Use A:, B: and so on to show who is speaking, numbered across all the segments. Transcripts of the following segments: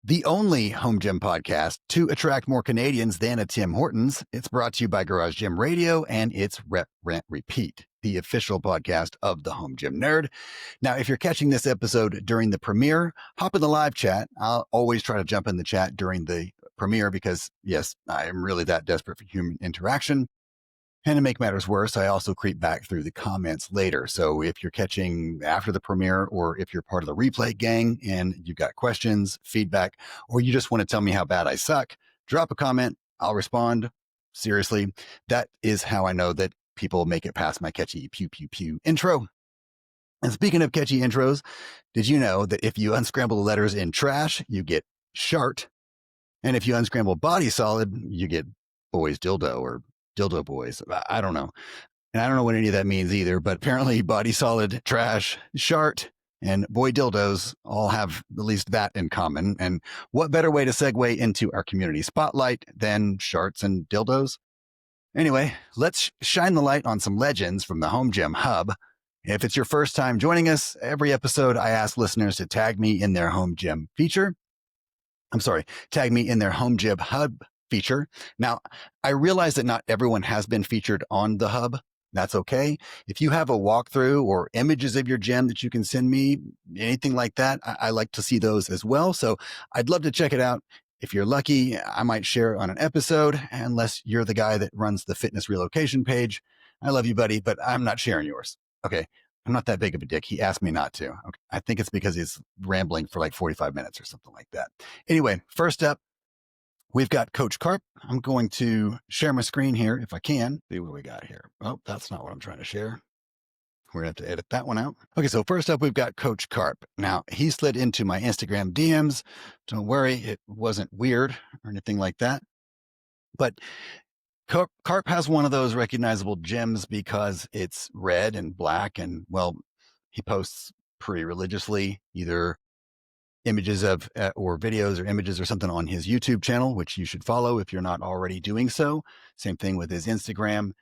A: The only home gym podcast to attract more Canadians than a Tim Hortons. It's brought to you by Garage Gym Radio, and it's Rep, Rent, Repeat, the official podcast of the Home Gym Nerd. Now, if you're catching this episode during the premiere, hop in the live chat. I'll always try to jump in the chat during the premiere because, yes, I am really that desperate for human interaction. And to make matters worse, I also creep back through the comments later. So if you're catching after the premiere, or if you're part of the replay gang and you've got questions, feedback, or you just want to tell me how bad I suck, drop a comment. I'll respond. Seriously, that is how I know that people make it past my catchy pew pew pew intro. And speaking of catchy intros, did you know that if you unscramble the letters in trash, you get shart? And if you unscramble body solid, you get boys dildo or dildo boys. I don't know. And I don't know what any of that means either, but apparently body solid, trash, shart, and boy dildos all have at least that in common. And what better way to segue into our community spotlight than sharts and dildos? Anyway, let's shine the light on some legends from the Home Gym Hub. If it's your first time joining us, every episode I ask listeners to tag me in their Home Gym feature. Tag me in their Home Gym Hub feature. Now, I realize that not everyone has been featured on the hub. That's okay. If you have a walkthrough or images of your gym that you can send me, anything like that, I like to see those as well. So I'd love to check it out. If you're lucky, I might share it on an episode, unless you're the guy that runs the fitness relocation page. I love you, buddy, but I'm not sharing yours. Okay. I'm not that big of a dick. He asked me not to. Okay. I think it's because he's rambling for like 45 minutes or something like that. Anyway, first up, we've got Coach Carp. I'm going to share my screen here if I can. See what we got here. Oh, that's not what I'm trying to share. We're going to have to edit that one out. Okay, so first up, we've got Coach Carp. Now, he slid into my Instagram DMs. Don't worry, it wasn't weird or anything like that. But Carp has one of those recognizable gyms because it's red and black, and, well, he posts pretty religiously, either images of or videos or images or something on his YouTube channel, which you should follow if you're not already doing so. Same thing with his Instagram.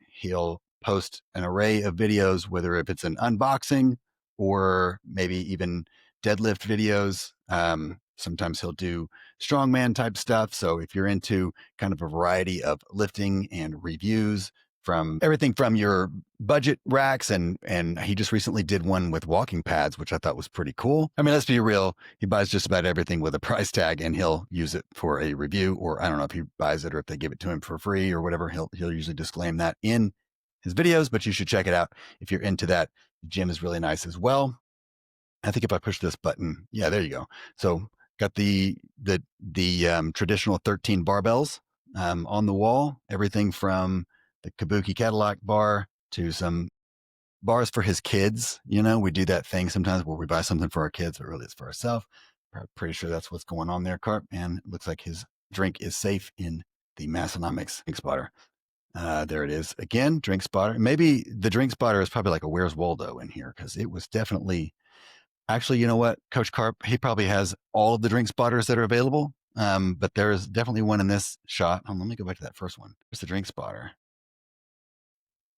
A: He'll post an array of videos, whether if it's an unboxing or maybe even deadlift videos. Sometimes he'll do strongman type stuff. So if you're into kind of a variety of lifting and reviews, from everything from your budget racks, and he just recently did one with walking pads, which I thought was pretty cool. I mean, let's be real. He buys just about everything with a price tag, and he'll use it for a review, or I don't know if he buys it or if they give it to him for free or whatever. He'll usually disclaim that in his videos, but you should check it out if you're into that. The gym is really nice as well. I think if I push this button, yeah, there you go. So got the traditional 13 barbells on the wall, everything from the Kabuki Cadillac bar to some bars for his kids. You know, we do that thing sometimes where we buy something for our kids, but really it's for ourselves. Pretty sure that's what's going on there, Carp. And it looks like his drink is safe in the Massonomics drink spotter. There it is again, drink spotter. Maybe the drink spotter is probably like a Where's Waldo in here, because it was definitely, actually, you know what, Coach Carp, he probably has all of the drink spotters that are available. But there is definitely one in this shot. Let me go back to that first one. There's the drink spotter.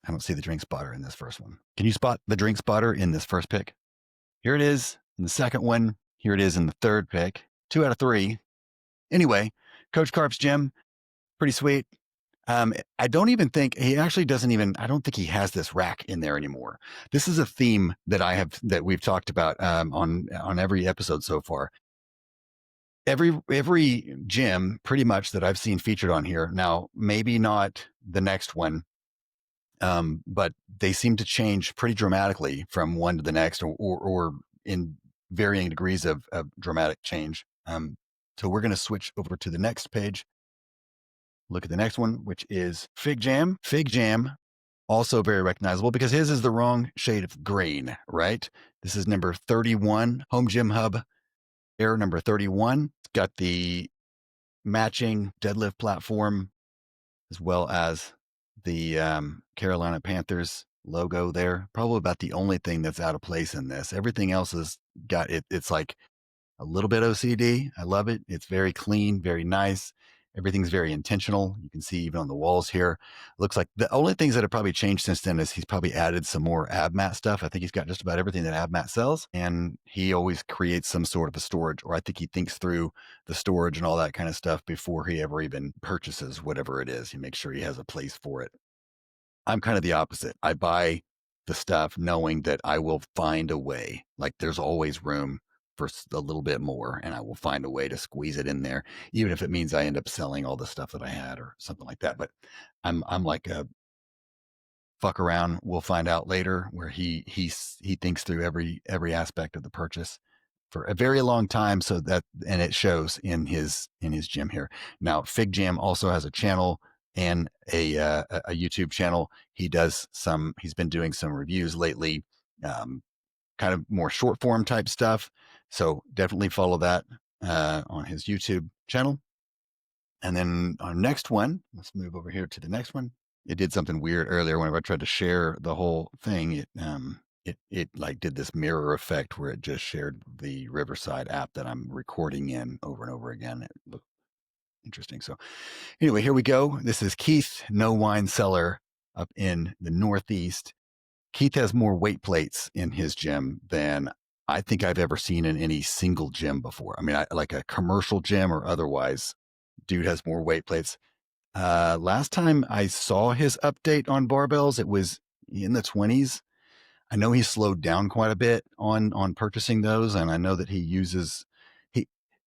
A: I don't see the drink spotter in this first one. Can you spot the drink spotter in this first pick? Here it is in the second one. Here it is in the third pick. 2 out of 3. Anyway, Coach Carp's gym, pretty sweet. I don't even think he actually doesn't even, I don't think he has this rack in there anymore. This is a theme that we've talked about on every episode so far. Every gym pretty much that I've seen featured on here. Now, maybe not the next one, but they seem to change pretty dramatically from one to the next, or in varying degrees of dramatic change. So we're going to switch over to the next page. Look at the next one, which is Fig Jam. Fig Jam, also very recognizable because his is the wrong shade of green, right? This is number 31, Home Gym Hub, error number 31. It's got the matching deadlift platform as well as the Carolina Panthers logo there. Probably about the only thing that's out of place in this. Everything else has got it. It's like a little bit OCD. I love it. It's very clean, very nice. Everything's very intentional. You can see even on the walls here. Looks like the only things that have probably changed since then is he's probably added some more AbMat stuff. I think he's got just about everything that AbMat sells, and he always creates some sort of a storage, or I think he thinks through the storage and all that kind of stuff before he ever even purchases whatever it is. He makes sure he has a place for it. I'm kind of the opposite. I buy the stuff knowing that I will find a way. Like there's always room for a little bit more, and I will find a way to squeeze it in there, even if it means I end up selling all the stuff that I had or something like that. But I'm like a fuck around. We'll find out later, where he thinks through every aspect of the purchase for a very long time. So that, and it shows in his gym here. Now, Fig Jam also has a channel and a YouTube channel. He's been doing some reviews lately, kind of more short form type stuff. So definitely follow that on his YouTube channel. And then our next one, let's move over here to the next one. It did something weird earlier whenever I tried to share the whole thing. It like did this mirror effect where it just shared the Riverside app that I'm recording in over and over again. It looked interesting. So anyway, here we go. This is Keith, No Wine Cellar, up in the Northeast. Keith has more weight plates in his gym than I think I've ever seen in any single gym before. I mean, like a commercial gym or otherwise, dude has more weight plates. Last time I saw his update on barbells, it was in the 20s. I know he slowed down quite a bit on purchasing those, and I know that he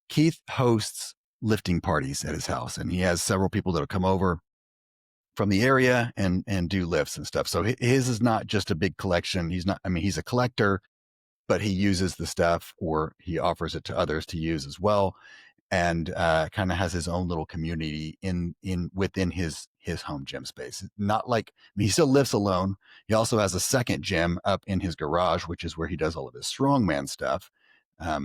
A: Keith hosts lifting parties at his house, and he has several people that'll come over from the area and do lifts and stuff. So his is not just a big collection. He's a collector, but he uses the stuff, or he offers it to others to use as well, and kind of has his own little community within his home gym space. Not like, I mean, he still lifts alone. He also has a second gym up in his garage, which is where he does all of his strongman stuff,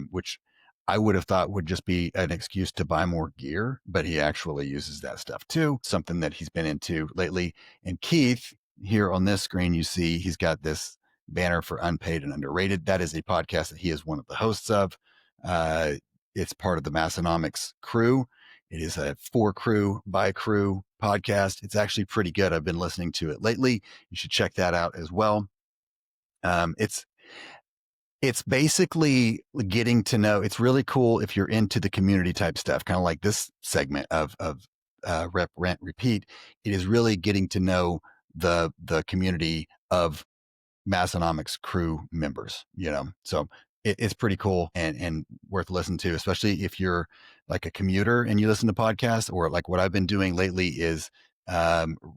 A: which I would have thought would just be an excuse to buy more gear, but he actually uses that stuff too, something that he's been into lately. And Keith, here on this screen, you see he's got this banner for Unpaid and Underrated. That is a podcast that he is one of the hosts of. It's part of the Massonomics crew. It is a for crew by crew podcast. It's actually pretty good. I've been listening to it lately. You should check that out as well. It's basically getting to know. It's really cool if you're into the community type stuff, kind of like this segment of Rep, Rent, Repeat. It is really getting to know the community of Massonomics crew members, so it's pretty cool and worth listening to, especially if you're like a commuter and you listen to podcasts, or like what I've been doing lately is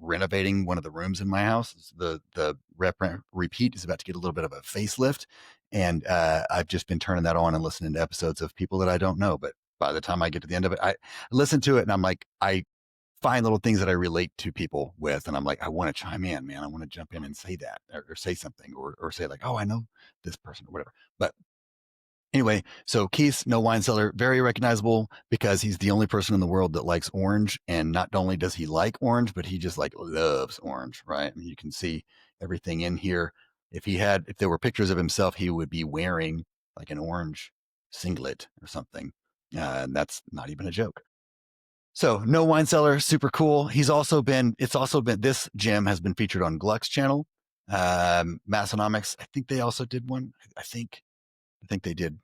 A: renovating one of the rooms in my house. The Rep, Rent, Repeat is about to get a little bit of a facelift, and I've just been turning that on and listening to episodes of people that I don't know, but by the time I get to the end of it, I listen to it and I'm like, I find little things that I relate to people with. And I'm like, I want to chime in, man. I want to jump in and say that, or say something, or say like, oh, I know this person or whatever. But anyway, so Keith's No Wine Cellar, very recognizable because he's the only person in the world that likes orange. And not only does he like orange, but he just like loves orange, right? I mean, you can see everything in here. If there were pictures of himself, he would be wearing like an orange singlet or something. And that's not even a joke. So No Wine Cellar, super cool. This gym has been featured on Gluck's channel. Massonomics, I think they also did one. I think they did.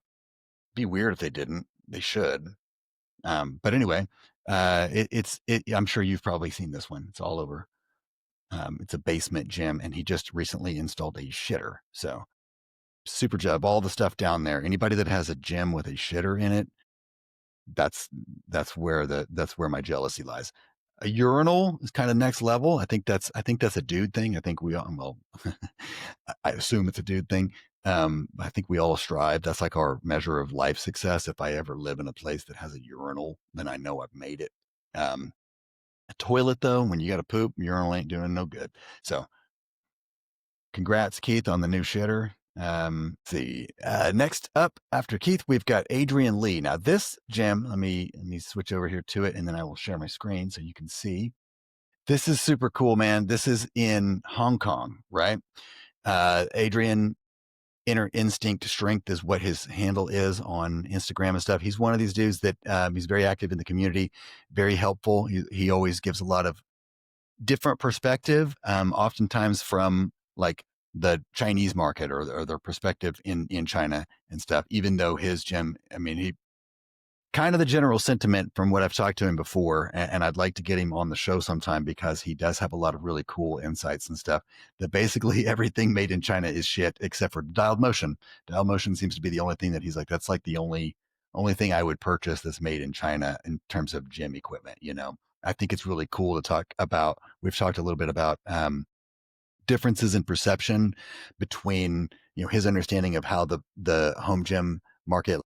A: Be weird if they didn't. They should. But anyway, I'm sure you've probably seen this one. It's all over. It's a basement gym, and he just recently installed a shitter. So super job. All the stuff down there. Anybody that has a gym with a shitter in it, that's where my jealousy lies. A urinal is kind of next level. I think that's a dude thing. I think we all, well, I assume it's a dude thing. I think we all strive. That's like our measure of life success. If I ever live in a place that has a urinal, then I know I've made it. A toilet though, when you got to poop, urinal ain't doing no good. So congrats, Keith, on the new shitter. See, next up after Keith, we've got Adrian Lee. Now this gym, let me switch over here to it, and then I will share my screen so you can see. This is super cool, man. This is in Hong Kong, right? Adrian Inner Instinct Strength is what his handle is on Instagram and stuff. He's one of these dudes that he's very active in the community, very helpful. He always gives a lot of different perspective, oftentimes from like the Chinese market or their perspective in China and stuff. Even though his gym, I mean, he kind of the general sentiment from what I've talked to him before, and I'd like to get him on the show sometime because he does have a lot of really cool insights and stuff. That basically everything made in China is shit except for dialed motion. Dialed motion seems to be the only thing that he's like, that's like the only thing I would purchase that's made in China in terms of gym equipment. I think it's really cool to talk about. We've talked a little bit about differences in perception between his understanding of how the home gym market,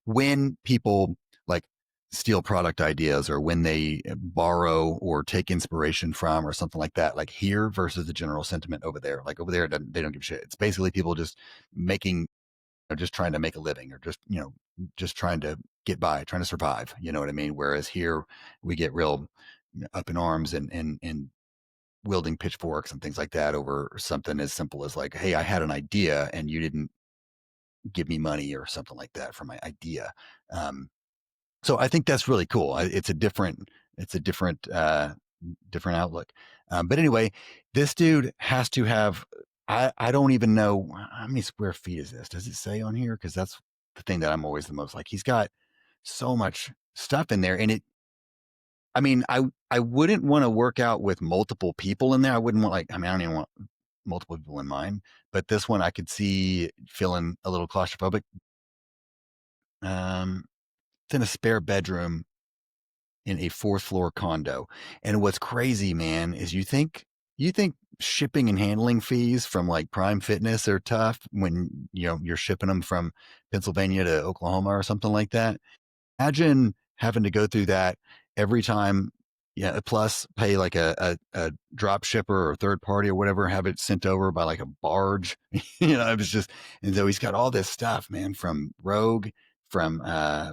A: when people like steal product ideas or when they borrow or take inspiration from or something like that, like here versus the general sentiment over there. Like over there, they don't give a shit. It's basically people just making, just trying to make a living or just trying to get by, trying to survive. You know what I mean? Whereas here we get real up in arms and wielding pitchforks and things like that over something as simple as like, hey, I had an idea and you didn't give me money or something like that for my idea. So I think that's really cool. It's a different different outlook. But anyway, this dude has to have, I don't even know how many square feet is this. Does it say on here? Cause that's the thing that I'm always the most like, he's got so much stuff in there and I mean, I wouldn't want to work out with multiple people in there. I wouldn't want I don't even want multiple people in mine, but this one I could see feeling a little claustrophobic. It's in a spare bedroom in a fourth floor condo. And what's crazy, man, is you think shipping and handling fees from like Prime Fitness are tough when you're shipping them from Pennsylvania to Oklahoma or something like that. Imagine having to go through that every time. Yeah, plus pay like a drop shipper or third party or whatever, have it sent over by like a barge. It was just, and so he's got all this stuff, man, from Rogue, from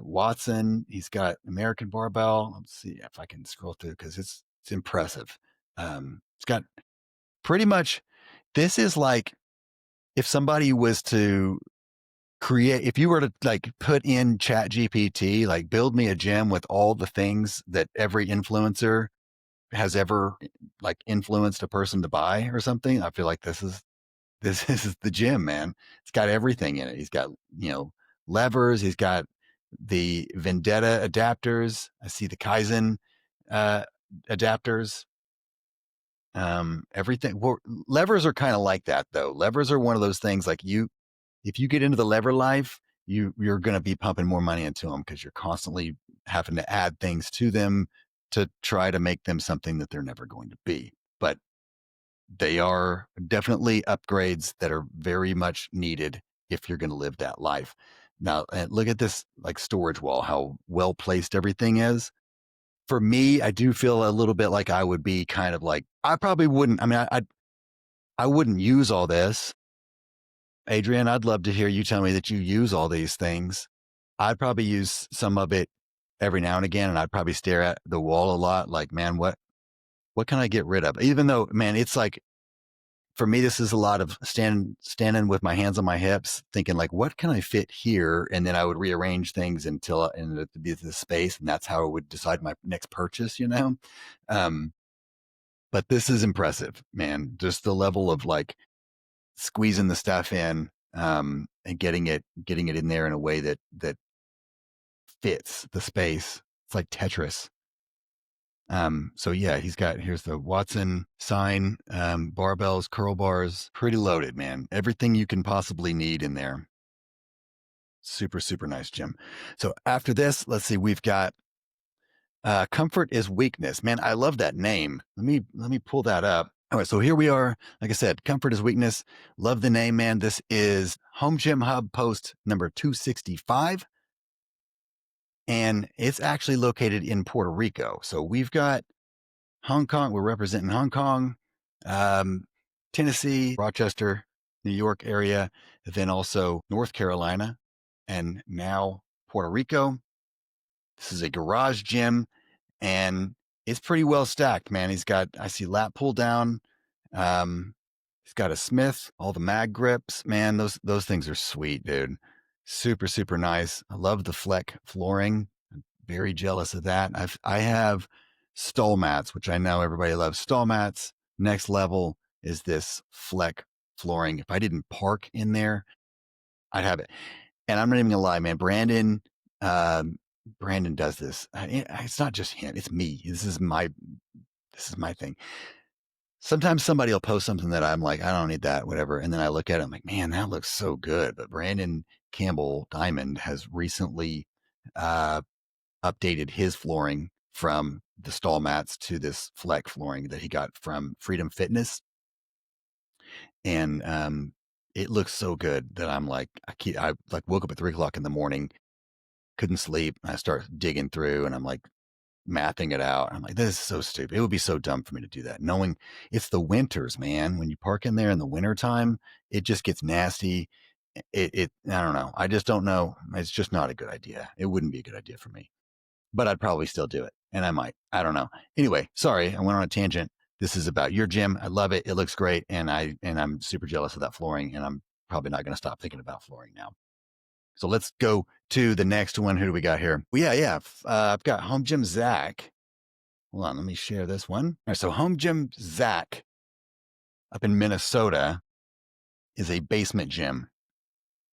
A: Watson. He's got American Barbell. Let's see if I can scroll through because it's impressive. It's got pretty much, this is like if somebody was to if you were to like put in Chat GPT, like build me a gym with all the things that every influencer has ever like influenced a person to buy or something, I feel like this is the gym, man. It's got everything in it. He's got, levers. He's got the Vendetta adapters. I see the Kaizen uh, adapters. Everything. Well, levers are kind of like that though. Levers are one of those things like if you get into the lever life, you're going to be pumping more money into them because you're constantly having to add things to them to try to make them something that they're never going to be. But they are definitely upgrades that are very much needed if you're going to live that life. Now, look at this like storage wall, how well placed everything is. For me, I do feel a little bit like I would be kind of like, I probably wouldn't, I mean, I wouldn't use all this. Adrian, I'd love to hear you tell me that you use all these things. I'd probably use some of it every now and again, and I'd probably stare at the wall a lot like, man, what can I get rid of? Even though, man, it's like, for me, this is a lot of standing with my hands on my hips, thinking like, what can I fit here? And then I would rearrange things until and it'd be the space, and that's how I would decide my next purchase. But this is impressive, man. Just the level of like squeezing the stuff in and getting it in there in a way that fits the space. It's like Tetris. So yeah, here's the Watson sign, barbells, curl bars, pretty loaded, man. Everything you can possibly need in there. Super, super nice gym. So after this, let's see, we've got Comfort is Weakness. Man, I love that name. Let me pull that up. All right, so here we are. Like I said, Comfort is Weakness. Love the name, man. This is Home Gym Hub post number 265. And it's actually located in Puerto Rico. So we've got Hong Kong. We're representing Hong Kong, Tennessee, Rochester, New York area, then also North Carolina, and now Puerto Rico. This is a garage gym, and it's pretty well stacked, man. I see lat pull down. He's got a Smith, all the mag grips. Man, those things are sweet, dude. Super, super nice. I love the Fleck flooring. I'm very jealous of that. I have stall mats, which I know everybody loves stall mats. Next level is this Fleck flooring. If I didn't park in there, I'd have it. And I'm not even gonna lie, man. Brandon does this. It's not just him. It's me. This is my thing. Sometimes somebody will post something that I'm like, I don't need that, whatever. And then I look at it, I'm like, man, that looks so good. But Brandon Campbell Diamond has recently uh, updated his flooring from the stall mats to this Fleck flooring that he got from Freedom Fitness. And it looks so good that I'm like, I like woke up at 3 o'clock in the morning, couldn't sleep. I start digging through and I'm like, mapping it out. I'm like, this is so stupid. It would be so dumb for me to do that. Knowing it's the winters, man. When you park in there in the wintertime, it just gets nasty. I don't know. I just don't know. It's just not a good idea. It wouldn't be a good idea for me, but I'd probably still do it. And I might. I don't know. Anyway, sorry. I went on a tangent. This is about your gym. I love it. It looks great. And I'm super jealous of that flooring. And I'm probably not going to stop thinking about flooring now. So let's go to the next one. Who do we got here? Well, yeah. I've got Home Gym Zach. Hold on, let me share this one. All right, so Home Gym Zach up in Minnesota is a basement gym.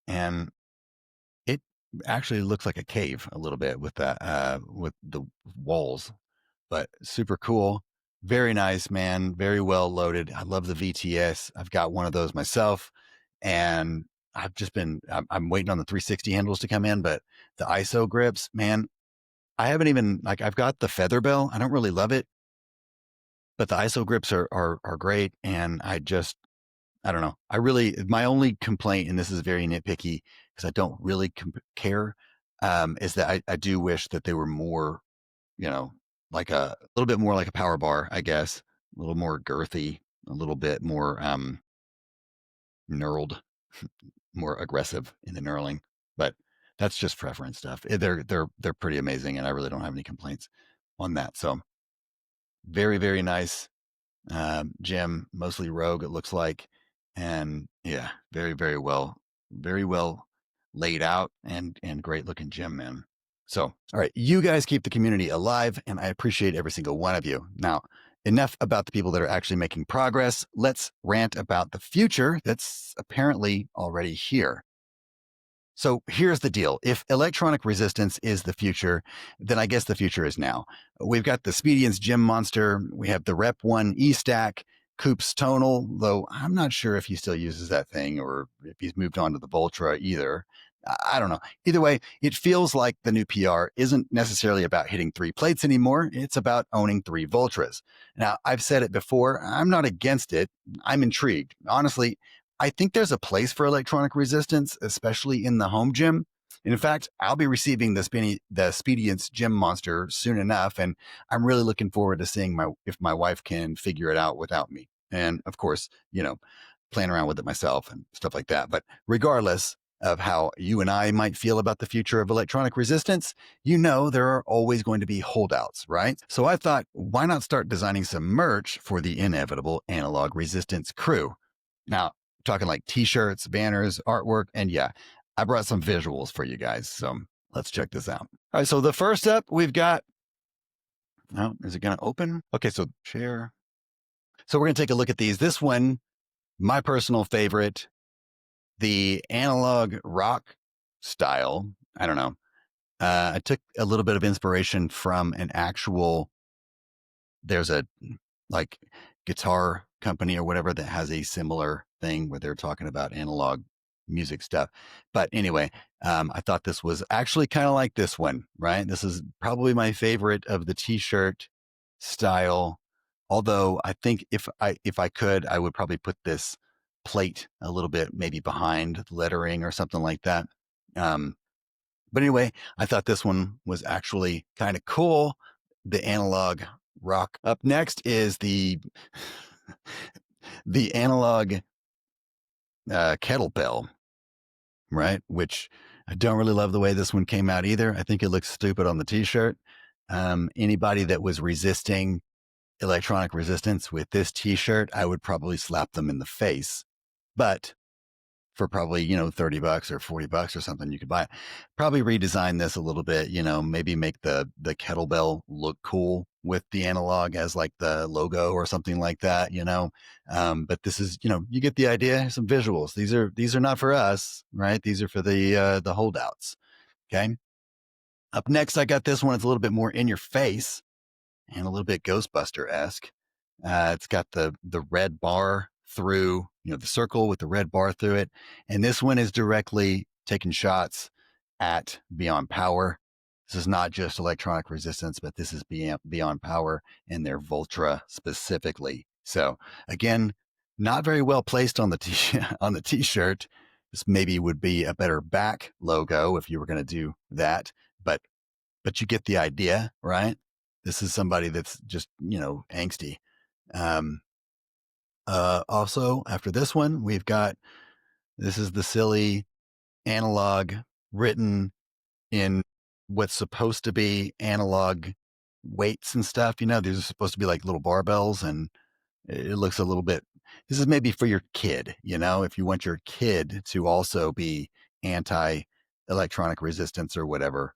A: And it actually looks like a cave a little bit with the walls, but super cool. Very nice, man. Very well loaded. I love the VTS. I've got one of those myself. And I'm waiting on the 360 handles to come in, but the ISO grips, man, I haven't even, like, I've got the Feather Bell. I don't really love it, but the ISO grips are great. And I don't know. My only complaint, and this is very nitpicky because I don't really care, is that I do wish that they were more, like a little bit more like a power bar, I guess, a little more girthy, a little bit more knurled, more aggressive in the knurling. But that's just preference stuff. They're pretty amazing, and I really don't have any complaints on that. So very, very nice gym, mostly Rogue, it looks like. And yeah, very, very well laid out and great looking gym, man. So, all right, you guys keep the community alive, and I appreciate every single one of you. Now, enough about the people that are actually making progress. Let's rant about the future that's apparently already here. So here's the deal. If electronic resistance is the future, then I guess the future is now. We've got the Speediance Gym Monster. We have the Rep 1 E-Stack, Coop's Tonal, though I'm not sure if he still uses that thing or if he's moved on to the Voltra either. I don't know. Either way, it feels like the new PR isn't necessarily about hitting 3 plates anymore. It's about owning 3 Voltras. Now, I've said it before. I'm not against it. I'm intrigued. Honestly, I think there's a place for electronic resistance, especially in the home gym. And in fact, I'll be receiving the Speediance Gym Monster soon enough, and I'm really looking forward to seeing if my wife can figure it out without me. And of course, playing around with it myself and stuff like that. But regardless of how you and I might feel about the future of electronic resistance, there are always going to be holdouts, right? So I thought, why not start designing some merch for the inevitable analog resistance crew? Now, talking like t-shirts, banners, artwork, and yeah, I brought some visuals for you guys. So let's check this out. All right, so the first up we've got, is it going to open? Okay, so share. So we're going to take a look at these. This one, my personal favorite, the analog rock style. I don't know. I took a little bit of inspiration from there's a like guitar company or whatever that has a similar thing where they're talking about analog music stuff. But anyway, I thought this was actually kind of like this one, right? This is probably my favorite of the t-shirt style. Although I think if I could, I would probably put this plate a little bit maybe behind the lettering or something like that. But anyway, I thought this one was actually kind of cool. The analog rock. Up next is the analog kettlebell, right? Which I don't really love the way this one came out either. I think it looks stupid on the t-shirt. Anybody that was resisting electronic resistance with this t-shirt, I would probably slap them in the face. But for probably, $30 or $40 or something, you could buy it. Probably redesign this a little bit, maybe make the kettlebell look cool with the analog as like the logo or something like that, but this is, you get the idea. Some visuals. These are not for us, right? These are for the holdouts. Okay. Up next, I got this one. It's a little bit more in your face and a little bit Ghostbuster-esque. It's got the red bar through, the circle with the red bar through it. And this one is directly taking shots at Beyond Power. This is not just electronic resistance, but this is Beyond Power and their Voltra specifically. So again, not very well placed on the on the t-shirt. This maybe would be a better back logo if you were going to do that, but you get the idea, right? This is somebody that's just, angsty. Um, Also, after this one, this is the silly analog written in what's supposed to be analog weights and stuff. These are supposed to be like little barbells, and it looks a little bit, this is maybe for your kid, if you want your kid to also be anti electronic resistance or whatever.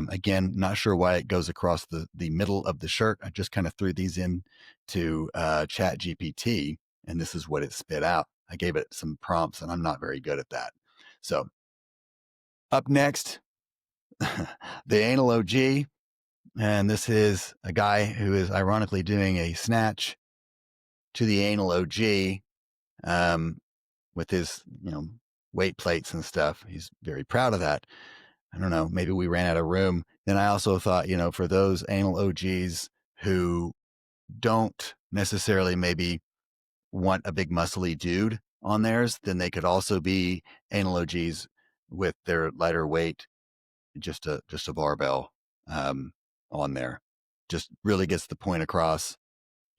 A: Again, not sure why it goes across the middle of the shirt. I just kind of threw these in to Chat GPT, and this is what it spit out. I gave it some prompts, and I'm not very good at that. So up next, the Anal OG, and this is a guy who is ironically doing a snatch to the Anal OG with his, weight plates and stuff. He's very proud of that. I don't know, maybe we ran out of room. Then I also thought, for those anal OGs who don't necessarily maybe want a big muscly dude on theirs, then they could also be anal OGs with their lighter weight, just a barbell on there. Just really gets the point across.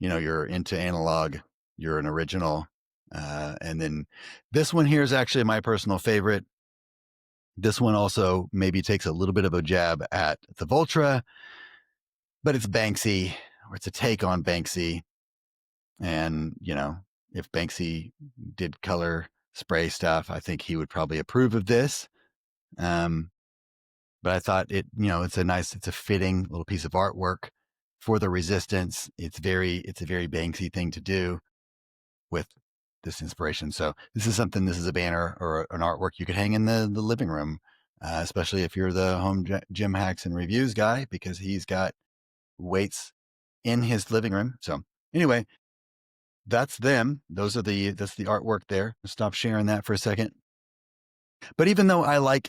A: You're into analog, you're an original. And then this one here is actually my personal favorite. This one also maybe takes a little bit of a jab at the Voltra, but it's Banksy, or it's a take on Banksy. And, if Banksy did color spray stuff, I think he would probably approve of this. But I thought it's a fitting little piece of artwork for the resistance. It's a very Banksy thing to do with this inspiration. So this is a banner or an artwork you could hang in the living room, especially if you're the home gym hacks and reviews guy, because he's got weights in his living room. So anyway, that's them. That's the artwork there. I'll stop sharing that for a second. But even though I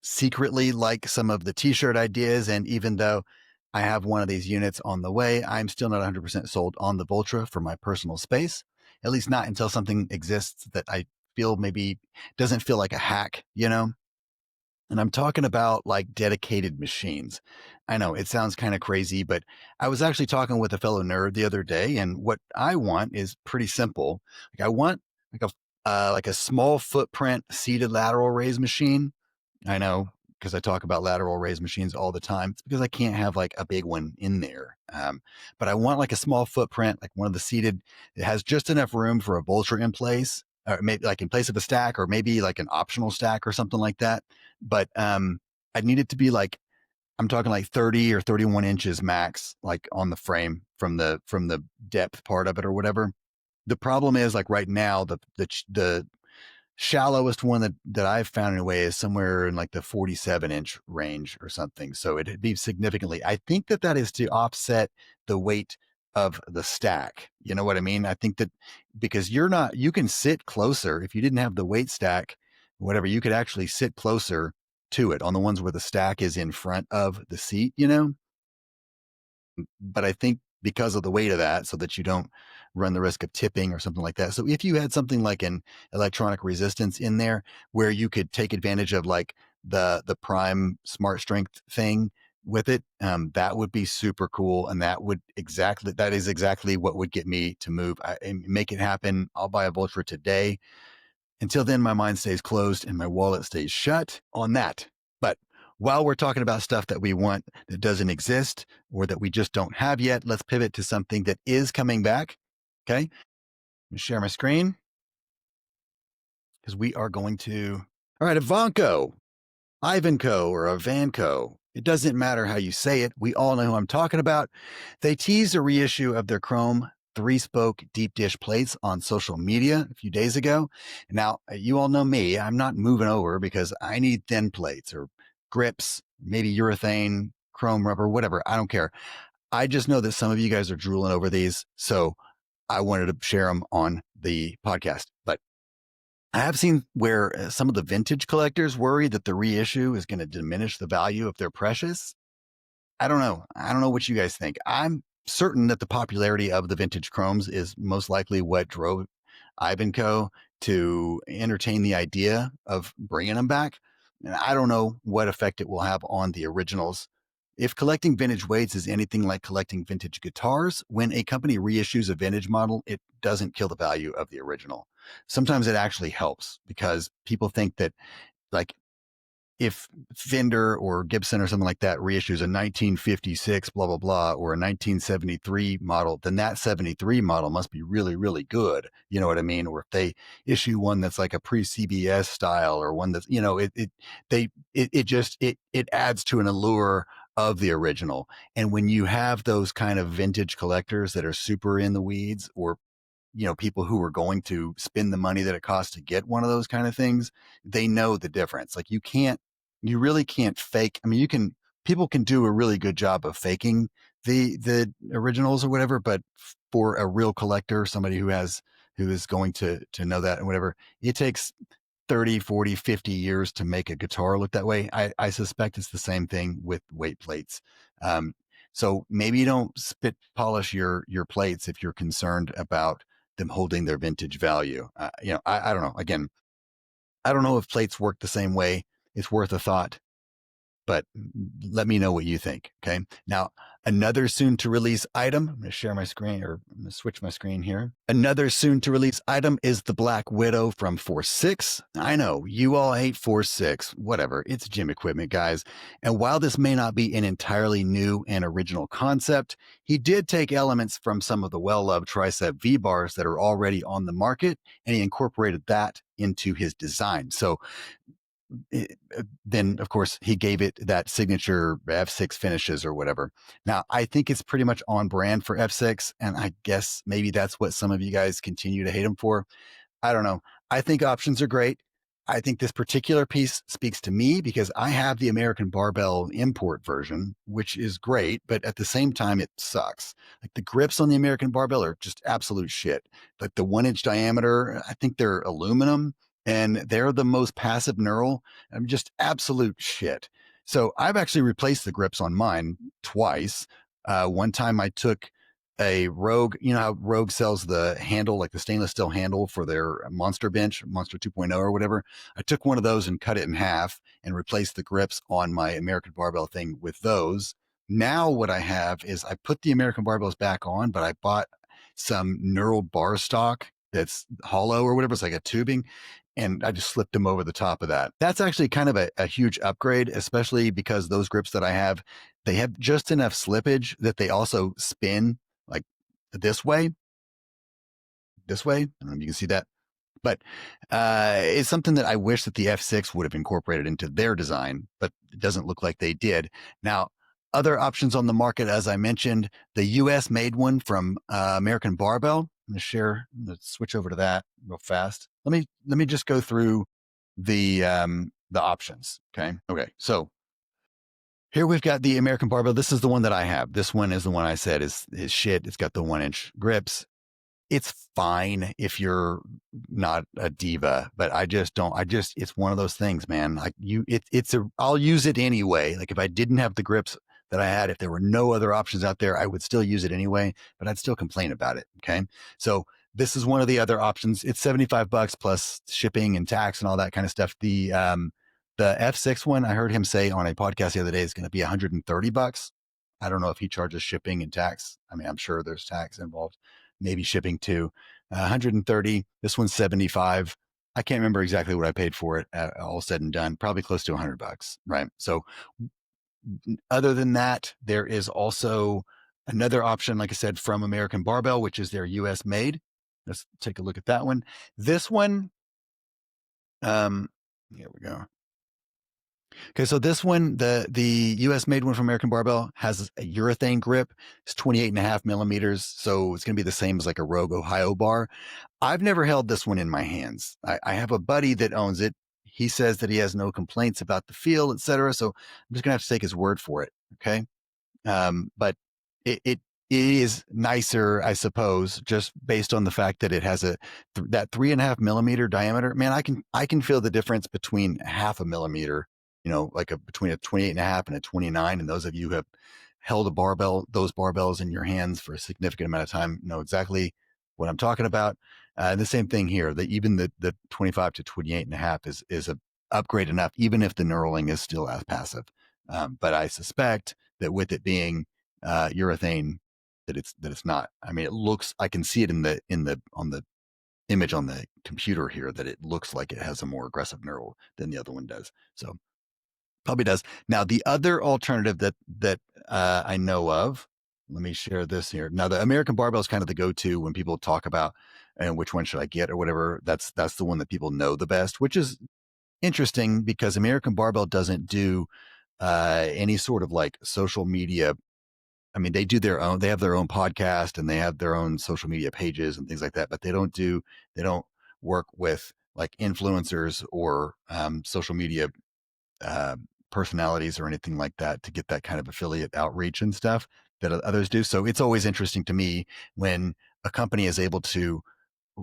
A: secretly like some of the t-shirt ideas, and even though I have one of these units on the way, I'm still not 100% sold on the Voltra for my personal space, at least not until something exists that I feel maybe doesn't feel like a hack, And I'm talking about like dedicated machines. I know it sounds kind of crazy, but I was actually talking with a fellow nerd the other day, and what I want is pretty simple. Like I want like a small footprint seated lateral raise machine. I know, because I talk about lateral raise machines all the time. It's because I can't have like a big one in there. But I want like a small footprint, like one of the seated. It has just enough room for a Voltra in place, or maybe like in place of a stack, or maybe like an optional stack or something like that. But I need it to be like, I'm talking like 30 or 31 inches max, like on the frame from the depth part of it or whatever. The problem is, like right now, the shallowest one that I've found anyway is somewhere in like the 47-inch range or something. So it'd be significantly, I think that is to offset the weight of the stack. You know what I mean? I think that because you can sit closer. If you didn't have the weight stack, whatever, you could actually sit closer to it on the ones where the stack is in front of the seat, But I think because of the weight of that, so that you don't run the risk of tipping or something like that. So if you had something like an electronic resistance in there where you could take advantage of like the prime smart strength thing with it, that would be super cool. And that is exactly what would get me to move and make it happen. I'll buy a Voltra today. Until then, my mind stays closed and my wallet stays shut on that. But while we're talking about stuff that we want that doesn't exist or that we just don't have yet, let's pivot to something that is coming back. Okay. Let me share my screen because we are going to. All right, Ivanco or Ivanco. It doesn't matter how you say it. We all know who I'm talking about. They teased a reissue of their chrome 3-spoke deep dish plates on social media a few days ago. Now, you all know me. I'm not moving over because I need thin plates or grips, maybe urethane, chrome rubber, whatever. I don't care. I just know that some of you guys are drooling over these. So I wanted to share them on the podcast. But I have seen where some of the vintage collectors worry that the reissue is going to diminish the value of their precious. I don't know. I don't know what you guys think. I'm certain that the popularity of the vintage chromes is most likely what drove Ivanco to entertain the idea of bringing them back. And I don't know what effect it will have on the originals. If collecting vintage weights is anything like collecting vintage guitars, when a company reissues a vintage model, it doesn't kill the value of the original. Sometimes it actually helps because people think that, like, if Fender or Gibson or something like that reissues a 1956 blah blah blah or a 1973 model, then that 73 model must be really really good. You know what I mean? Or if they issue one that's like a pre-CBS style or one that's, it adds to an allure of the original. And when you have those kind of vintage collectors that are super in the weeds, or people who are going to spend the money that it costs to get one of those kind of things, they know the difference. Like you really can't fake. I mean, people can do a really good job of faking the originals or whatever, but for a real collector, somebody who is going to know that and whatever, it takes 30, 40, 50 years to make a guitar look that way. I suspect it's the same thing with weight plates. So maybe you don't spit polish your plates if you're concerned about them holding their vintage value. I don't know. Again, I don't know if plates work the same way. It's worth a thought, but let me know what you think. Okay. Now, another soon to release item. I'm going to share my screen, or I'm going to switch my screen here. Another soon to release item is the Black Widow from 4.6. I know you all hate 4.6, whatever. It's gym equipment, guys. And while this may not be an entirely new and original concept, he did take elements from some of the well-loved tricep V-bars that are already on the market, and he incorporated that into his design. So then of course he gave it that signature F6 finishes or whatever. Now I think it's pretty much on brand for F6, and I guess maybe that's what some of you guys continue to hate him for. I don't know. I think options are great. I think this particular piece speaks to me because I have the American Barbell import version, which is great, but at the same time, it sucks. Like the grips on the American Barbell are just absolute shit. Like the 1-inch diameter, I think they're aluminum and they're the most passive knurl. I'm just absolute shit. So I've actually replaced the grips on mine twice. One time I took a Rogue, you know how Rogue sells the handle, like the stainless steel handle for their Monster Bench, Monster 2.0 or whatever. I took one of those and cut it in half and replaced the grips on my American Barbell thing with those. Now what I have is I put the American Barbells back on, but I bought some knurled bar stock that's hollow or whatever. It's like a tubing. And I just slipped them over the top of that. That's actually kind of a huge upgrade, especially because those grips that I have, they have just enough slippage that they also spin like this way. I don't know if you can see that, but it's something that I wish that the F6 would have incorporated into their design, but it doesn't look like they did. Now, other options on the market, as I mentioned, the US made one from American Barbell. I'm going to switch over to that real fast. Let me just go through the options. Okay. So here we've got the American Barbell. This is the one that I have. This one is the one I said is shit. It's got the 1-inch grips. It's fine if you're not a diva, but it's one of those things, man. Like I'll use it anyway. Like if I didn't have the grips that I had, if there were no other options out there, I would still use it anyway, but I'd still complain about it. Okay. So this is one of the other options. It's $75 plus shipping and tax and all that kind of stuff. The F6 one, I heard him say on a podcast the other day, is going to be $130. I don't know if he charges shipping and tax. I mean, I'm sure there's tax involved, maybe shipping too. 130. This one's 75. I can't remember exactly what I paid for it, all said and done, probably close to $100, right? So other than that, there is also another option, like I said, from American Barbell, which is their US made. Let's take a look at that one. This one, here we go. Okay, so this one, the US made one from American Barbell, has a urethane grip. It's 28.5 millimeters, so it's going to be the same as like a Rogue Ohio bar. I've never held this one in my hands. I have a buddy that owns it. He says that he has no complaints about the feel, etc. So I'm just gonna have to take his word for it. Okay. But it is nicer, I suppose, just based on the fact that it has that 3.5 millimeter diameter. Man, I can feel the difference between half a millimeter, like between a 28.5 and a 29. And those of you who have held those barbells in your hands for a significant amount of time know exactly what I'm talking about. The same thing here, that even the 25 to 28.5 is a upgrade enough, even if the knurling is still as passive. But I suspect that with it being urethane, that it's not. I mean, it looks. I can see it on the image on the computer here that it looks like it has a more aggressive knurl than the other one does. So probably does. Now the other alternative that I know of. Let me share this here. Now the American Barbell is kind of the go-to when people talk about and which one should I get or whatever. That's the one that people know the best, which is interesting because American Barbell doesn't do any sort of like social media. I mean, they have their own podcast and they have their own social media pages and things like that, but they don't work with like influencers or social media uh, personalities or anything like that to get that kind of affiliate outreach and stuff that others do. So it's always interesting to me when a company is able to,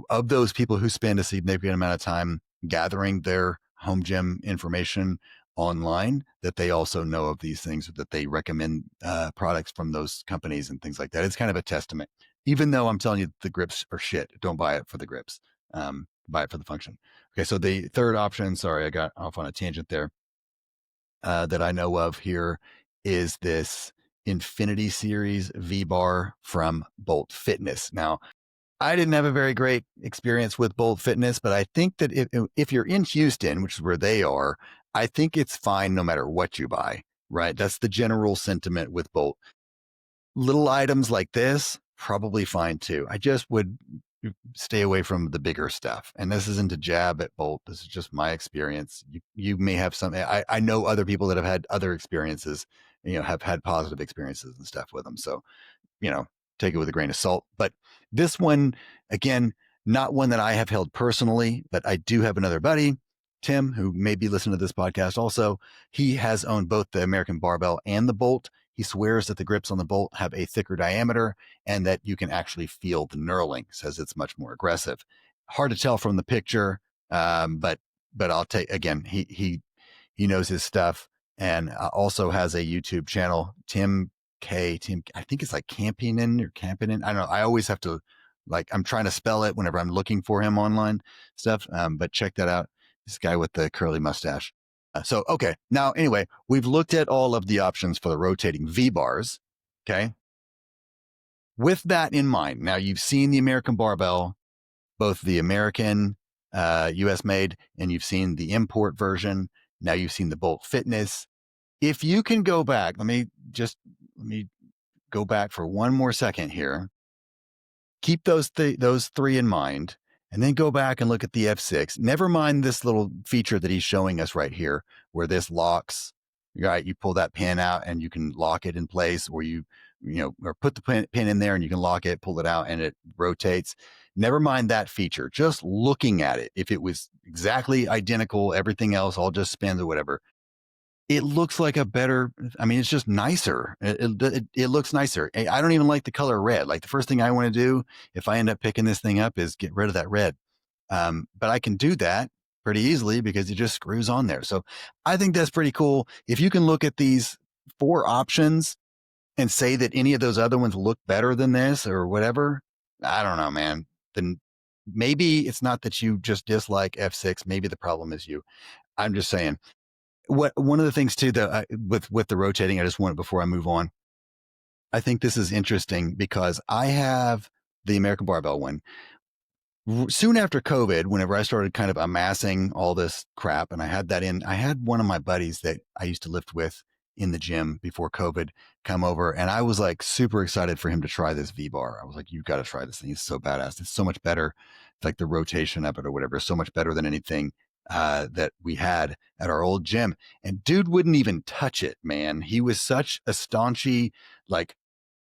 A: of those people who spend a significant amount of time gathering their home gym information online, that they also know of these things, that they recommend products from those companies and things like that. It's kind of a testament, even though I'm telling you the grips are shit. Don't buy it for the grips. Buy it for the function. Okay. So the third option, sorry, I got off on a tangent there, that I know of here is this Infinity Series V bar from Bolt Fitness. Now, I didn't have a very great experience with Bolt Fitness, but I think that if you're in Houston, which is where they are, I think it's fine no matter what you buy, right? That's the general sentiment with Bolt. Little items like this, probably fine too. I just would stay away from the bigger stuff. And this isn't a jab at Bolt. This is just my experience. You may have some, I know other people that have had other experiences, have had positive experiences and stuff with them. So, take it with a grain of salt. But this one, again, not one that I have held personally, but I do have another buddy, Tim, who may be listening to this podcast also. He has owned both the American Barbell and the Bolt. He swears that the grips on the Bolt have a thicker diameter and that you can actually feel the knurling, says it's much more aggressive. Hard to tell from the picture, but I'll take, again, he knows his stuff and also has a YouTube channel, Tim, I think it's like Campinen or Campinen. I don't know. I always have to, like, I'm trying to spell it whenever I'm looking for him online stuff. But check that out. This guy with the curly mustache. So, okay. Now, anyway, we've looked at all of the options for the rotating V bars. Okay. With that in mind, now you've seen the American Barbell, both the American, US made, and you've seen the import version. Now you've seen the Bolt Fitness. If you can go back, let me go back for one more second here. Keep those three in mind, and then go back and look at the F6. Never mind this little feature that he's showing us right here, where this locks. Right, you pull that pin out and you can lock it in place, or or put the pin in there and you can lock it, pull it out, and it rotates. Never mind that feature. Just looking at it, if it was exactly identical, everything else all just spins or whatever, it looks like it's just nicer. It looks nicer. I don't even like the color red. Like the first thing I want to do if I end up picking this thing up is get rid of that red. But I can do that pretty easily because it just screws on there. So I think that's pretty cool. If you can look at these 4 options and say that any of those other ones look better than this or whatever, I don't know, man. Then maybe it's not that you just dislike F6. Maybe the problem is you. I'm just saying. One of the things too that with the rotating, I just want before I move on, I think this is interesting because I have the American Barbell one. soon after COVID, whenever I started kind of amassing all this crap, and I had one of my buddies that I used to lift with in the gym before COVID come over, and I was like super excited for him to try this V bar. I was like, "You got to try this thing. It's so badass. It's so much better. It's like the rotation of it or whatever, is so much better than anything that we had at our old gym." And dude wouldn't even touch it, man. He was such a staunchy, like,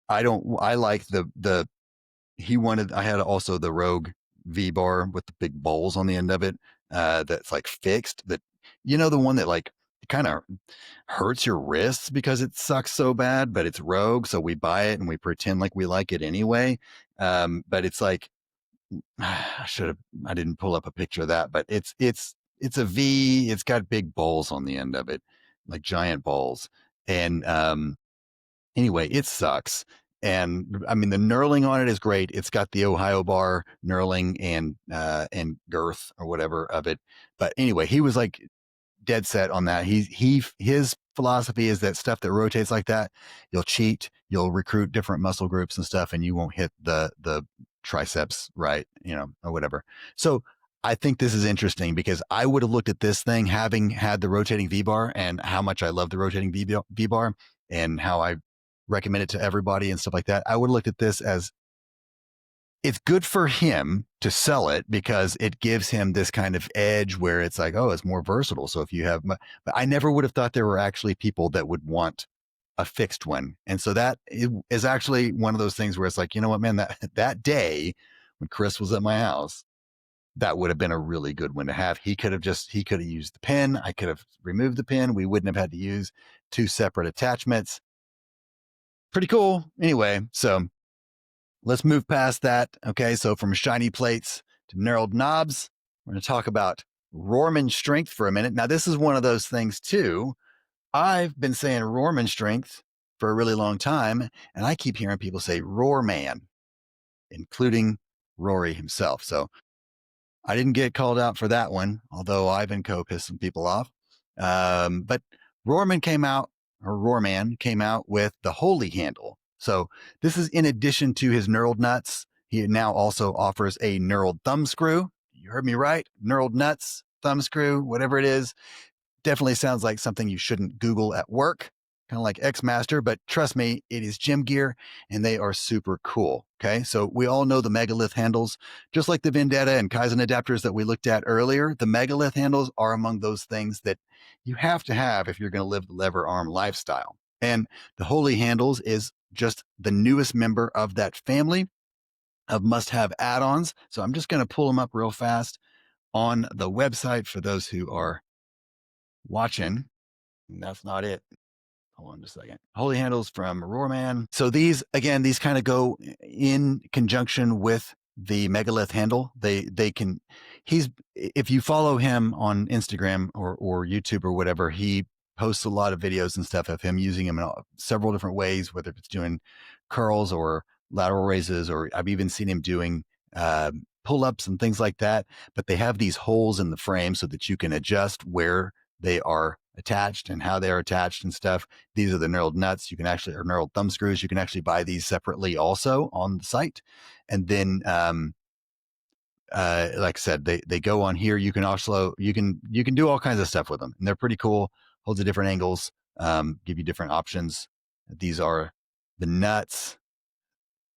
A: I like the I had also the Rogue V bar with the big bowls on the end of it, that's like fixed, that, the one that like kind of hurts your wrists because it sucks so bad, but it's Rogue. So we buy it and we pretend like we like it anyway. But it's like, I didn't pull up a picture of that, but it's a V. It's got big bowls on the end of it, like giant bowls. And, anyway, it sucks. And I mean, the knurling on it is great. It's got the Ohio bar knurling and girth or whatever of it. But anyway, he was like dead set on that. His philosophy is that stuff that rotates like that, you'll cheat, you'll recruit different muscle groups and stuff, and you won't hit the triceps right, or whatever. So I think this is interesting because I would have looked at this thing having had the rotating V bar and how much I love the rotating V bar and how I recommend it to everybody and stuff like that. I would have looked at this as, it's good for him to sell it because it gives him this kind of edge where it's like, oh, it's more versatile. So if you have, but I never would have thought there were actually people that would want a fixed one. And so that is actually one of those things where it's like, you know what, man, that day when Chris was at my house, that would have been a really good one to have. He could have used the pin. I could have removed the pin. We wouldn't have had to use two separate attachments. Pretty cool. Anyway, so let's move past that. Okay, so from shiny plates to knurled knobs, we're going to talk about Rohrman strength for a minute. Now, this is one of those things too. I've been saying Rohrman strength for a really long time, and I keep hearing people say Rohrman, including Rory himself. So I didn't get called out for that one, although Ivan Co pissed some people off. But Rohrman came out with the Holy handle. So this is in addition to his knurled nuts. He now also offers a knurled thumb screw. You heard me right. Knurled nuts, thumb screw, whatever it is. Definitely sounds like something you shouldn't Google at work, kind of like X-Master, but trust me, it is gym gear and they are super cool. Okay. So we all know the Megalith handles, just like the Vendetta and Kaizen adapters that we looked at earlier. The Megalith handles are among those things that you have to have if you're going to live the lever arm lifestyle. And the Holy handles is just the newest member of that family of must-have add-ons. So I'm just going to pull them up real fast on the website for those who are watching. That's not it. Hold on just a second. Holy handles from Rohrman. So these kind of go in conjunction with the Megalith handle. If you follow him on Instagram or YouTube or whatever, he posts a lot of videos and stuff of him using them in several different ways, whether it's doing curls or lateral raises, or I've even seen him doing pull-ups and things like that. But they have these holes in the frame so that you can adjust where they are attached and how they're attached and stuff. These are the knurled nuts. You can actually, or knurled thumb screws. You can actually buy these separately also on the site. And then, like I said, they go on here. You can also, you can do all kinds of stuff with them, and they're pretty cool. Holds at different angles, give you different options. These are the nuts.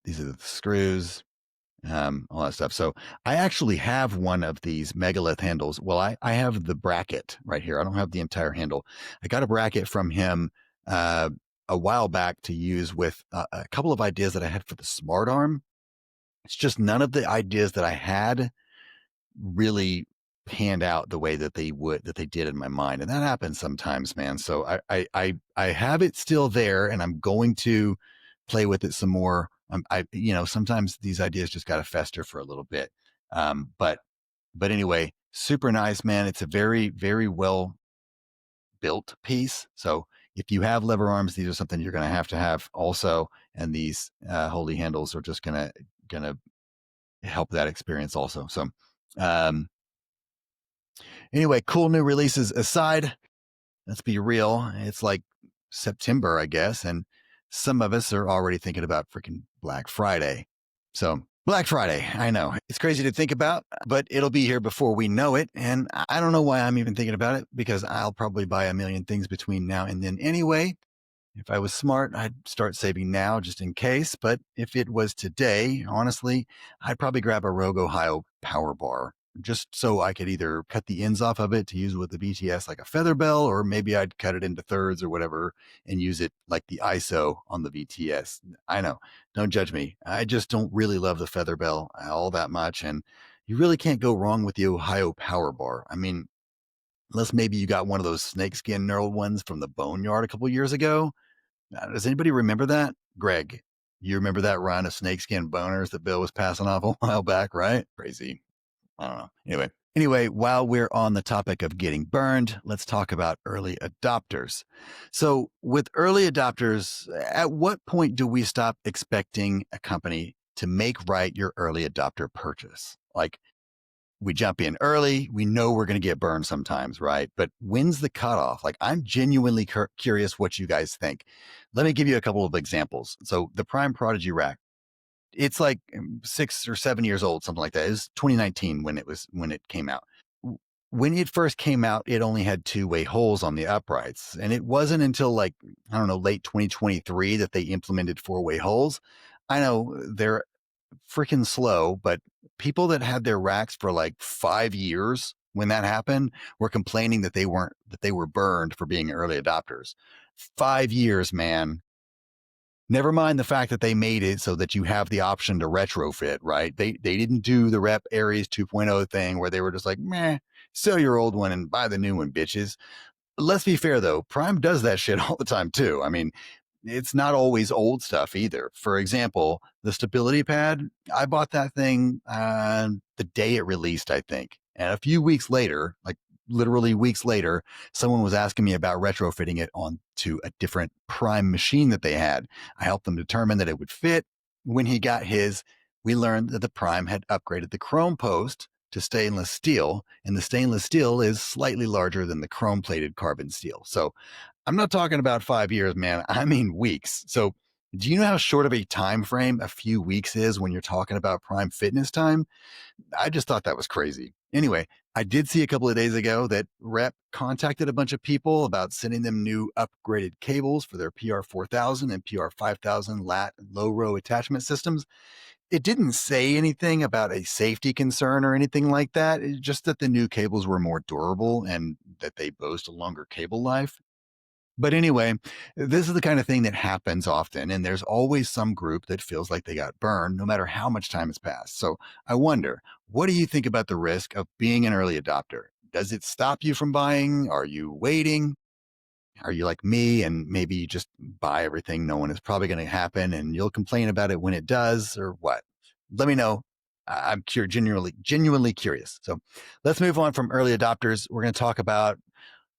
A: These are the screws. All that stuff. So I actually have one of these Megalith handles. Well, I have the bracket right here. I don't have the entire handle. I got a bracket from him a while back to use with a couple of ideas that I had for the Smart Arm. It's just none of the ideas that I had really panned out the way that they did in my mind. And that happens sometimes, man. So I have it still there, and I'm going to play with it some more. Sometimes these ideas just got to fester for a little bit. But anyway, super nice, man. It's a very, very well built piece. So if you have lever arms, these are something you're going to have also. And these Holy handles are just going to help that experience also. So, anyway, cool new releases aside, let's be real. It's like September, I guess. And some of us are already thinking about freaking Black Friday. So, Black Friday, I know. It's crazy to think about, but it'll be here before we know it. And I don't know why I'm even thinking about it because I'll probably buy a million things between now and then anyway. If I was smart, I'd start saving now just in case. But if it was today, honestly, I'd probably grab a Rogue Ohio power bar just so I could either cut the ends off of it to use with the BTS like a feather bell, or maybe I'd cut it into thirds or whatever and use it like the ISO on the BTS. I know, don't judge me. I just don't really love the feather bell all that much. And you really can't go wrong with the Ohio power bar. I mean, unless maybe you got one of those snakeskin knurled ones from the boneyard a couple years ago. Does anybody remember that? Greg, you remember that run of snakeskin boners that Bill was passing off a while back, right? Crazy. I don't know. Anyway, while we're on the topic of getting burned, let's talk about early adopters. So with early adopters, at what point do we stop expecting a company to make right your early adopter purchase? Like, we jump in early. We know we're going to get burned sometimes, right? But when's the cutoff? Like, I'm genuinely curious what you guys think. Let me give you a couple of examples. So the Prime Prodigy rack, it's like 6 or 7 years old, something like that. It was 2019 when it came out. When it first came out, it only had two-way holes on the uprights. And it wasn't until like, I don't know, late 2023 that they implemented four-way holes. I know they're freaking slow, but people that had their racks for like 5 years when that happened were complaining that they were burned for being early adopters. 5 years, man. Never mind the fact that they made it so that you have the option to retrofit, right? They didn't do the Rep Aries 2.0 thing where they were just like, meh, sell your old one and buy the new one, bitches. Let's be fair though, Prime does that shit all the time too. I mean, it's not always old stuff either. For example, the stability pad, I bought that thing the day it released, I think. And a few weeks later, like literally weeks later, someone was asking me about retrofitting it onto a different Prime machine that they had. I helped them determine that it would fit. When he got his, we learned that the Prime had upgraded the chrome post to stainless steel, and the stainless steel is slightly larger than the chrome plated carbon steel. So I'm not talking about 5 years, man. I mean weeks. So do you know how short of a time frame a few weeks is when you're talking about Prime fitness time? I just thought that was crazy. Anyway, I did see a couple of days ago that Rep contacted a bunch of people about sending them new upgraded cables for their PR4000 and PR5000 lat low row attachment systems. It didn't say anything about a safety concern or anything like that. It's just that the new cables were more durable and that they boast a longer cable life. But anyway, this is the kind of thing that happens often, and there's always some group that feels like they got burned no matter how much time has passed. So I wonder, what do you think about the risk of being an early adopter? Does it stop you from buying? Are you waiting? Are you like me and maybe you just buy everything knowing it's probably going to happen and you'll complain about it when it does, or what? Let me know. I'm genuinely curious. So let's move on from early adopters. Let's talk about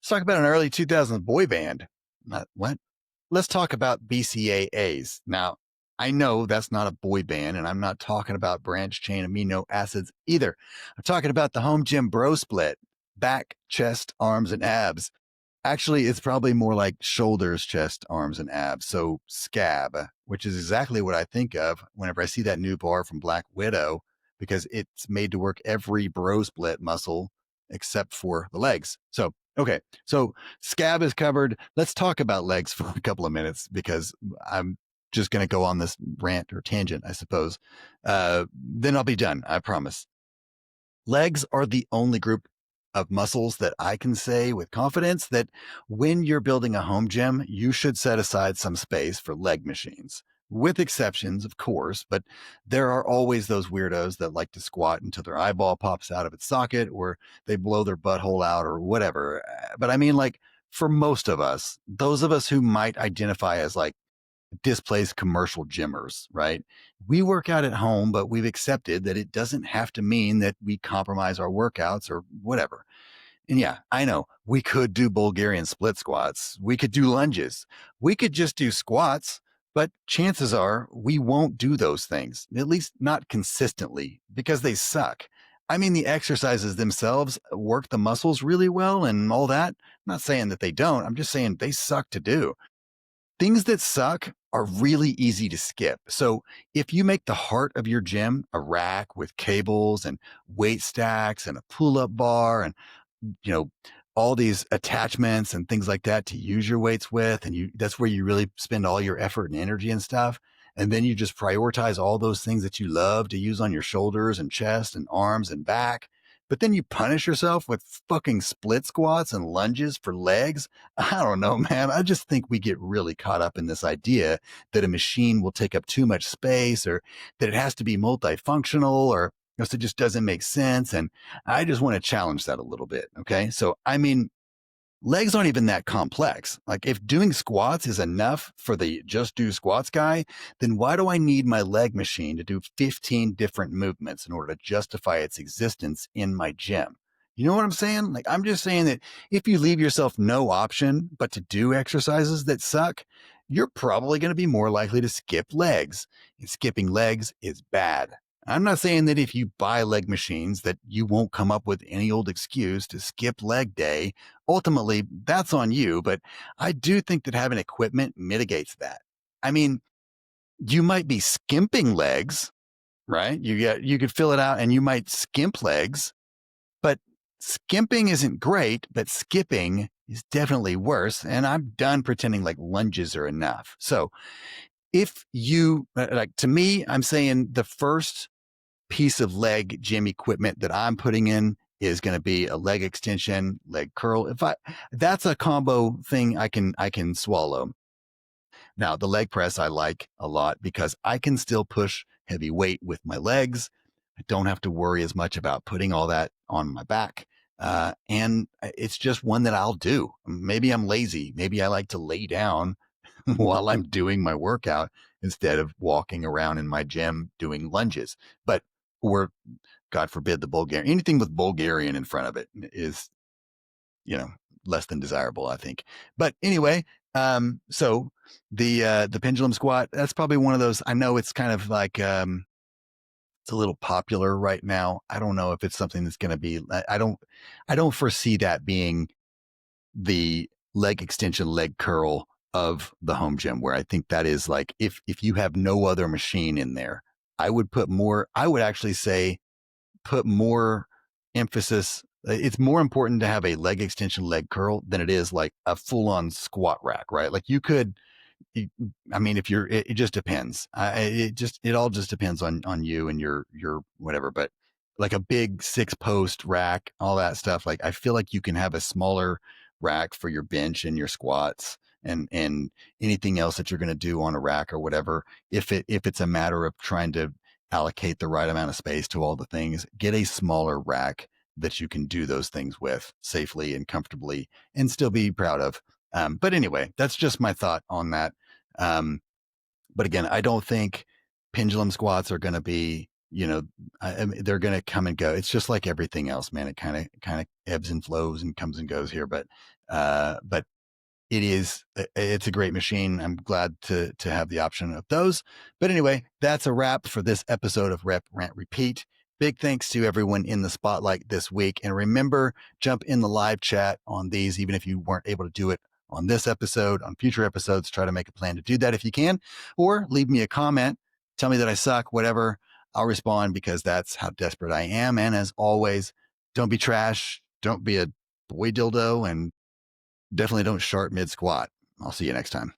A: an early 2000s boy band. What? Let's talk about BCAAs. Now, I know that's not a boy band, and I'm not talking about branch chain amino acids either. I'm talking about the home gym bro split, back, chest, arms, and abs. Actually, it's probably more like shoulders, chest, arms, and abs. So scab, which is exactly what I think of whenever I see that new bar from Black Widow, because it's made to work every bro split muscle except for the legs. So, okay. So scab is covered. Let's talk about legs for a couple of minutes because I'm just going to go on this rant or tangent, I suppose. Then I'll be done. I promise. Legs are the only group of muscles that I can say with confidence that when you're building a home gym, you should set aside some space for leg machines. With exceptions, of course, but there are always those weirdos that like to squat until their eyeball pops out of its socket or they blow their butthole out or whatever. But I mean, like, for most of us, those of us who might identify as like displaced commercial gymmers, right? We work out at home, but we've accepted that it doesn't have to mean that we compromise our workouts or whatever. And yeah, I know we could do Bulgarian split squats. We could do lunges. We could just do squats, but chances are we won't do those things, at least not consistently because they suck. I mean, the exercises themselves work the muscles really well and all that. I'm not saying that they don't. I'm just saying they suck to do. Things that suck are really easy to skip. So if you make the heart of your gym a rack with cables and weight stacks and a pull-up bar and you know, all these attachments and things like that to use your weights with. And that's where you really spend all your effort and energy and stuff. And then you just prioritize all those things that you love to use on your shoulders and chest and arms and back. But then you punish yourself with fucking split squats and lunges for legs. I don't know, man. I just think we get really caught up in this idea that a machine will take up too much space or that it has to be multifunctional or else it just doesn't make sense. And I just want to challenge that a little bit. Okay. So, I mean, legs aren't even that complex. Like if doing squats is enough for the just do squats guy, then why do I need my leg machine to do 15 different movements in order to justify its existence in my gym? You know what I'm saying? Like, I'm just saying that if you leave yourself no option but to do exercises that suck, you're probably going to be more likely to skip legs. And skipping legs is bad. I'm not saying that if you buy leg machines that you won't come up with any old excuse to skip leg day. Ultimately, that's on you, but I do think that having equipment mitigates that. I mean, you might be skimping legs, right? You could fill it out and you might skimp legs, but skimping isn't great, but skipping is definitely worse. And I'm done pretending like lunges are enough. So if you like, to me, I'm saying the first piece of leg gym equipment that I'm putting in is going to be a leg extension, leg curl. That's a combo thing I can swallow. Now, the leg press I like a lot because I can still push heavy weight with my legs. I don't have to worry as much about putting all that on my back. And it's just one that I'll do. Maybe I'm lazy. Maybe I like to lay down while I'm doing my workout instead of walking around in my gym doing lunges. But or God forbid the Bulgarian, anything with Bulgarian in front of it is, less than desirable, I think. But anyway, so the pendulum squat, that's probably one of those. I know it's kind of like it's a little popular right now. I don't know if it's something that's going to be. I don't foresee that being the leg extension, leg curl of the home gym, where I think that is like if you have no other machine in there, I would actually say put more emphasis. It's more important to have a leg extension, leg curl than it is like a full on squat rack, right? Like you could, I mean, if you're, it just depends. It all just depends on you and your whatever. But like a big 6-post rack, all that stuff. Like I feel like you can have a smaller rack for your bench and your squats and anything else that you're going to do on a rack or whatever. If it's a matter of trying to allocate the right amount of space to all the things, get a smaller rack that you can do those things with safely and comfortably and still be proud of. But anyway, that's just my thought on that. But again, I don't think pendulum squats are going to be, I mean, they're going to come and go. It's just like everything else, man. It kind of ebbs and flows and comes and goes here. But it's a great machine. I'm glad to have the option of those. But anyway, that's a wrap for this episode of Rep Rant Repeat. Big thanks to everyone in the spotlight this week. And remember, jump in the live chat on these, even if you weren't able to do it on this episode, on future episodes. Try to make a plan to do that if you can, or leave me a comment. Tell me that I suck, whatever. I'll respond because that's how desperate I am. And as always, don't be trash. Don't be a boy dildo, and definitely don't shart mid squat. I'll see you next time.